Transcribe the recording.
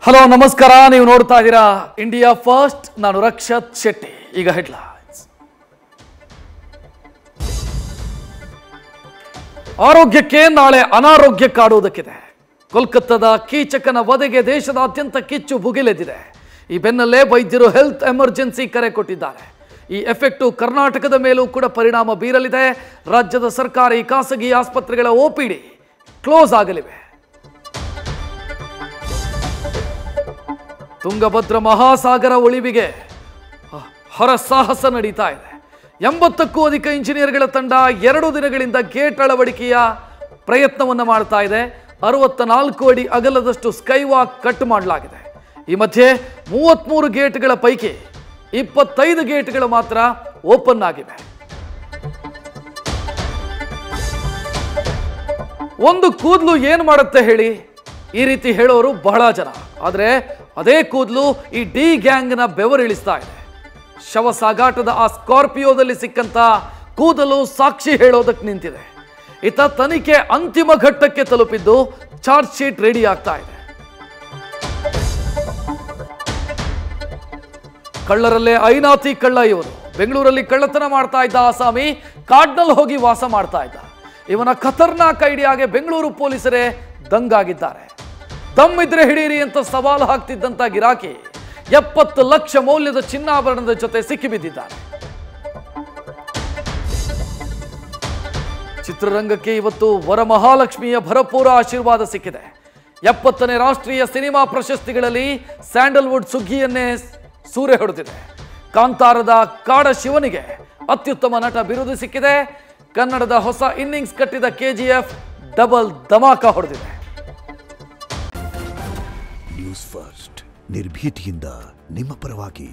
Hello ನಮಸ್ಕಾರ, ನೀವು ನೋಡ್ತಾ ಇದ್ದೀರಾ ಇಂಡಿಯಾ ಫಸ್ಟ್. ನಾನು ರಕ್ಷತ್ ಶೆಟ್ಟಿ. ಈಗ ಹೆಡ್ಲೈನ್ಸ್. ಆರೋಗ್ಯಕ್ಕೆ ನಾಳೆ ಅನಾರೋಗ್ಯ ಕಾಡುವುದಕ್ಕಿದೆ. ಕೋಲ್ಕತ್ತಾದ ಕೀಚಕನ ವಧೆಗೆ ದೇಶದಾದ್ಯಂತ ಕಿಚ್ಚು ಭುಗಿಲೆದ್ದಿದೆ. ಈ ಬೆನ್ನಲ್ಲೇ ವೈದ್ಯರು ಹೆಲ್ತ್ ಎಮರ್ಜೆನ್ಸಿ ಕರೆ ಕೊಟ್ಟಿದ್ದಾರೆ. ಈ ಎಫೆಕ್ಟು ಕರ್ನಾಟಕದ ಮೇಲೂ ಕೂಡ ಪರಿಣಾಮ ಬೀರಲಿದೆ. ರಾಜ್ಯದ ಸರ್ಕಾರಿ ಖಾಸಗಿ ಆಸ್ಪತ್ರೆಗಳ ಓಪಿಡಿ ಕ್ಲೋಸ್ ಆಗಲಿವೆ. ತುಂಗಭದ್ರ ಮಹಾಸಾಗರ ಉಳಿವಿಗೆ ಹರಸಾಹಸ ನಡೀತಾ ಇದೆ. 80ಕ್ಕೂ ಅಧಿಕ ಇಂಜಿನಿಯರ್ಗಳ ತಂಡ 2 ದಿನಗಳಿಂದ ಗೇಟ್ ಅಳವಡಿಕೆಯ ಪ್ರಯತ್ನವನ್ನು ಮಾಡ್ತಾ ಇದೆ. 64 ಅಡಿ ಅಗಲದಷ್ಟು ಸ್ಕೈ ವಾಕ್ ಕಟ್ ಮಾಡಲಾಗಿದೆ. ಈ ಮಧ್ಯೆ 33 ಗೇಟ್ಗಳ ಪೈಕಿ 25 ಗೇಟ್ಗಳು ಮಾತ್ರ ಓಪನ್ ಆಗಿವೆ. ಒಂದು ಕೂದಲು ಏನು ಮಾಡುತ್ತೆ ಹೇಳಿ, ಈ ರೀತಿ ಹೇಳೋರು ಬಹಳ ಜನ. ಆದರೆ ಅದೇ ಕೂದಲು ಈ ಡಿ ಗ್ಯಾಂಗ್ನ ಬೆವರಿಳಿಸ್ತಾ ಇದೆ. ಶವ ಸಾಗಾಟದ ಆ ಸ್ಕಾರ್ಪಿಯೋದಲ್ಲಿ ಸಿಕ್ಕಂತ ಕೂದಲು ಸಾಕ್ಷಿ ಹೇಳೋದಕ್ಕೆ ನಿಂತಿದೆ. ಇತ್ತ ತನಿಖೆ ಅಂತಿಮ ಘಟ್ಟಕ್ಕೆ ತಲುಪಿದ್ದು ಚಾರ್ಜ್ ಶೀಟ್ ರೆಡಿ ಆಗ್ತಾ ಇದೆ. ಕಳ್ಳರಲ್ಲೇ ಐನಾತಿ ಕಳ್ಳ ಇವರು. ಬೆಂಗಳೂರಲ್ಲಿ ಕಳ್ಳತನ ಮಾಡ್ತಾ ಇದ್ದ ಆಸಾಮಿ ಕಾಡ್ನಲ್ಲಿ ಹೋಗಿ ವಾಸ ಮಾಡ್ತಾ ಇದ್ದ. ಇವನ ಖತರ್ನಾಕ್ ಐಡಿಯಾಗೆ ಬೆಂಗಳೂರು ಪೊಲೀಸರೇ ದಂಗಾಗಿದ್ದಾರೆ. ದಮ್ಮಿದ್ರೆ ಹಿಡೀರಿ ಅಂತ ಸವಾಲು ಹಾಕ್ತಿದ್ದಂತ ಗಿರಾಕಿ 70 ಲಕ್ಷ ಮೌಲ್ಯದ ಚಿನ್ನಾಭರಣದ ಜೊತೆ ಸಿಕ್ಕಿಬಿದ್ದಿದ್ದಾರೆ. ಚಿತ್ರರಂಗಕ್ಕೆ ಇವತ್ತು ವರಮಹಾಲಕ್ಷ್ಮಿಯ ಭರಪೂರ ಆಶೀರ್ವಾದ ಸಿಕ್ಕಿದೆ. 70ನೇ ರಾಷ್ಟ್ರೀಯ ಸಿನಿಮಾ ಪ್ರಶಸ್ತಿಗಳಲ್ಲಿ ಸ್ಯಾಂಡಲ್ವುಡ್ ಸುಗ್ಗಿಯನ್ನೇ ಸೂರೆ ಹೊಡೆದಿದೆ. ಕಾಂತಾರದ ಕಾಡ ಶಿವನಿಗೆ ಅತ್ಯುತ್ತಮ ನಟ ಬಿರುದು ಸಿಕ್ಕಿದೆ. ಕನ್ನಡದ ಹೊಸ ಇನ್ನಿಂಗ್ಸ್ ಕಟ್ಟಿದ ಕೆಜಿಎಫ್ ಡಬಲ್ ಧಮಾಕ ಹೊಡೆದಿದೆ. ನ್ಯೂಸ್ ಫಸ್ಟ್ ನಿರ್ಭೀತಿಯಿಂದ ನಿಮ್ಮ ಪರವಾಗಿ.